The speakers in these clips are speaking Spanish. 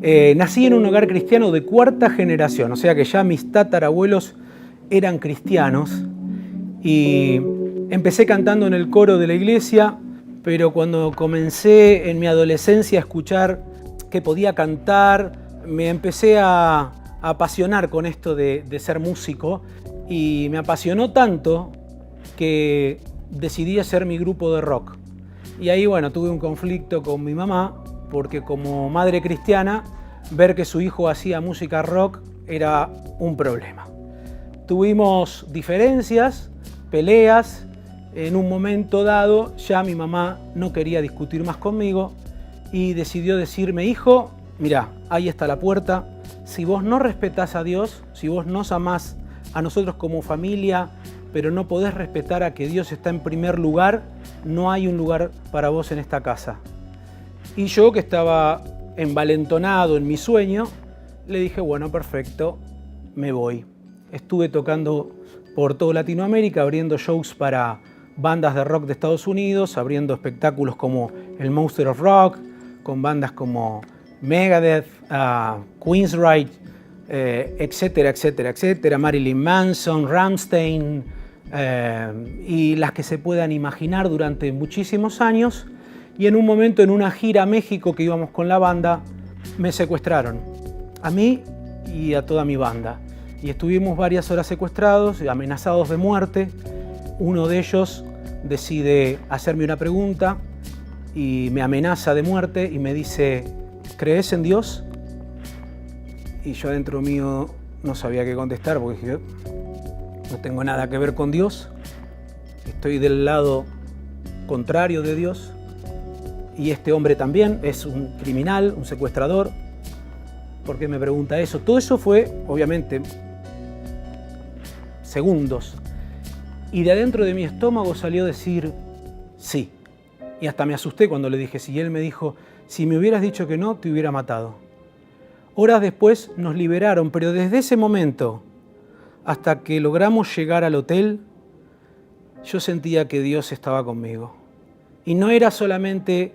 Nací en un hogar cristiano de cuarta generación, o sea que ya mis tatarabuelos eran cristianos y empecé cantando en el coro de la iglesia, pero cuando comencé en mi adolescencia a escuchar que podía cantar, me empecé a apasionar con esto de ser músico y me apasionó tanto que decidí hacer mi grupo de rock. Y ahí, bueno, tuve un conflicto con mi mamá porque como madre cristiana, ver que su hijo hacía música rock era un problema. Tuvimos diferencias, peleas. En un momento dado ya mi mamá no quería discutir más conmigo y decidió decirme: hijo, mirá, ahí está la puerta. Si vos no respetás a Dios, si vos nos amás a nosotros como familia, pero no podés respetar a que Dios está en primer lugar, no hay un lugar para vos en esta casa. Y yo, que estaba envalentonado en mi sueño, le dije: bueno, perfecto, me voy. Estuve tocando por toda Latinoamérica, abriendo shows para bandas de rock de Estados Unidos, abriendo espectáculos como el Monster of Rock, con bandas como Megadeth, Queensryche, etcétera, etcétera, etcétera, Marilyn Manson, Rammstein, y las que se puedan imaginar durante muchísimos años. Y en un momento, en una gira a México que íbamos con la banda, me secuestraron, a mí y a toda mi banda. Y estuvimos varias horas secuestrados, amenazados de muerte. Uno de ellos decide hacerme una pregunta y me amenaza de muerte y me dice: ¿crees en Dios? Y yo dentro mío no sabía qué contestar, porque dije: no tengo nada que ver con Dios, estoy del lado contrario de Dios, y este hombre también es un criminal, un secuestrador. ¿Por qué me pregunta eso? Todo eso fue, obviamente, segundos. Y de adentro de mi estómago salió decir sí. Y hasta me asusté cuando le dije sí. Y él me dijo: si me hubieras dicho que no, te hubiera matado. Horas después nos liberaron, pero desde ese momento hasta que logramos llegar al hotel, yo sentía que Dios estaba conmigo. Y no era solamente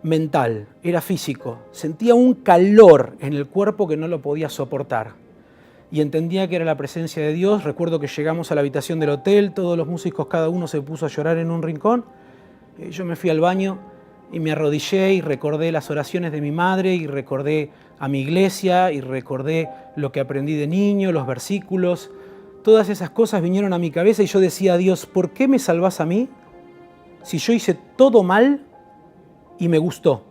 mental, era físico. Sentía un calor en el cuerpo que no lo podía soportar. Y entendía que era la presencia de Dios. Recuerdo que llegamos a la habitación del hotel, todos los músicos, cada uno se puso a llorar en un rincón. Yo me fui al baño y me arrodillé y recordé las oraciones de mi madre y recordé a mi iglesia y recordé lo que aprendí de niño, los versículos. Todas esas cosas vinieron a mi cabeza y yo decía: Dios, ¿por qué me salvás a mí si yo hice todo mal y me gustó?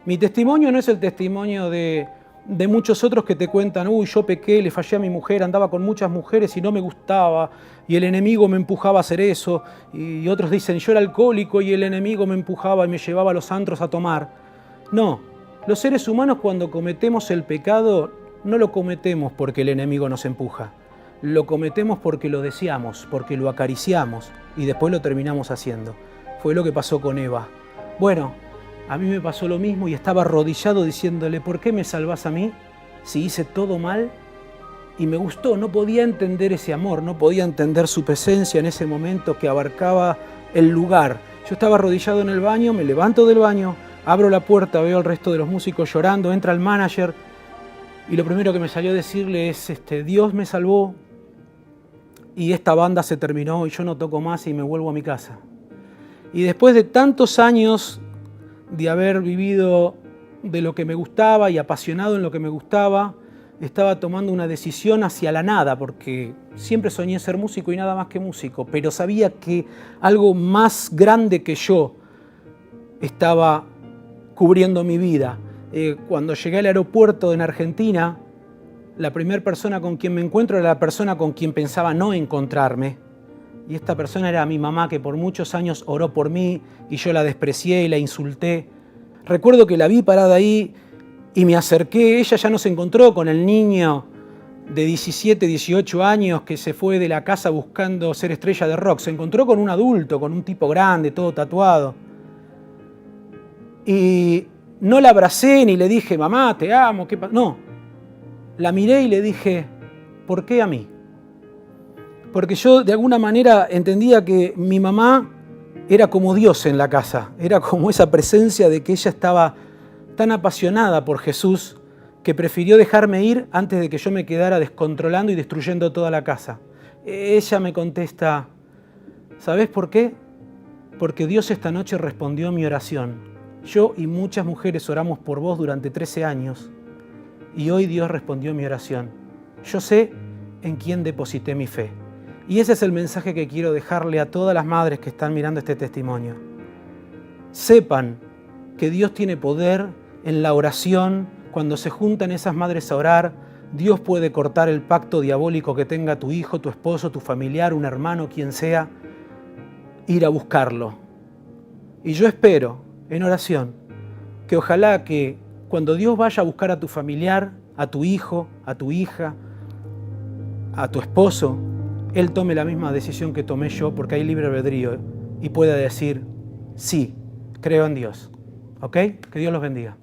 Mi testimonio no es el testimonio de muchos otros que te cuentan: uy, yo pequé, le fallé a mi mujer, andaba con muchas mujeres y no me gustaba, y el enemigo me empujaba a hacer eso. Y otros dicen: yo era alcohólico y el enemigo me empujaba y me llevaba a los antros a tomar. No, los seres humanos, cuando cometemos el pecado, no lo cometemos porque el enemigo nos empuja. Lo cometemos porque lo deseamos, porque lo acariciamos y después lo terminamos haciendo. Fue lo que pasó con Eva. Bueno, a mí me pasó lo mismo y estaba arrodillado diciéndole: ¿por qué me salvás a mí si hice todo mal? Y me gustó, no podía entender ese amor, no podía entender su presencia en ese momento que abarcaba el lugar. Yo estaba arrodillado en el baño, me levanto del baño, abro la puerta, veo al resto de los músicos llorando, entra el manager y lo primero que me salió a decirle es: Dios me salvó y esta banda se terminó y yo no toco más y me vuelvo a mi casa. Y después de tantos años de haber vivido de lo que me gustaba y apasionado en lo que me gustaba, estaba tomando una decisión hacia la nada, porque siempre soñé ser músico y nada más que músico, pero sabía que algo más grande que yo estaba cubriendo mi vida. Cuando llegué al aeropuerto en Argentina, la primera persona con quien me encuentro era la persona con quien pensaba no encontrarme. Y esta persona era mi mamá, que por muchos años oró por mí y yo la desprecié y la insulté. Recuerdo que la vi parada ahí y me acerqué. Ella ya no se encontró con el niño de 17, 18 años que se fue de la casa buscando ser estrella de rock. Se encontró con un adulto, con un tipo grande, todo tatuado. Y no la abracé ni le dije: mamá, te amo. No, la miré y le dije: ¿por qué a mí? Porque yo de alguna manera entendía que mi mamá era como Dios en la casa, era como esa presencia de que ella estaba tan apasionada por Jesús que prefirió dejarme ir antes de que yo me quedara descontrolando y destruyendo toda la casa. Ella me contesta, ¿sabés por qué? Porque Dios esta noche respondió mi oración. Yo y muchas mujeres oramos por vos durante 13 años y hoy Dios respondió mi oración. Yo sé en quién deposité mi fe. Y ese es el mensaje que quiero dejarle a todas las madres que están mirando este testimonio. Sepan que Dios tiene poder en la oración. Cuando se juntan esas madres a orar, Dios puede cortar el pacto diabólico que tenga tu hijo, tu esposo, tu familiar, un hermano, quien sea, ir a buscarlo. Y yo espero, en oración, que ojalá que cuando Dios vaya a buscar a tu familiar, a tu hijo, a tu hija, a tu esposo, Él tome la misma decisión que tomé yo, porque hay libre albedrío, y pueda decir, sí, creo en Dios. ¿Ok? Que Dios los bendiga.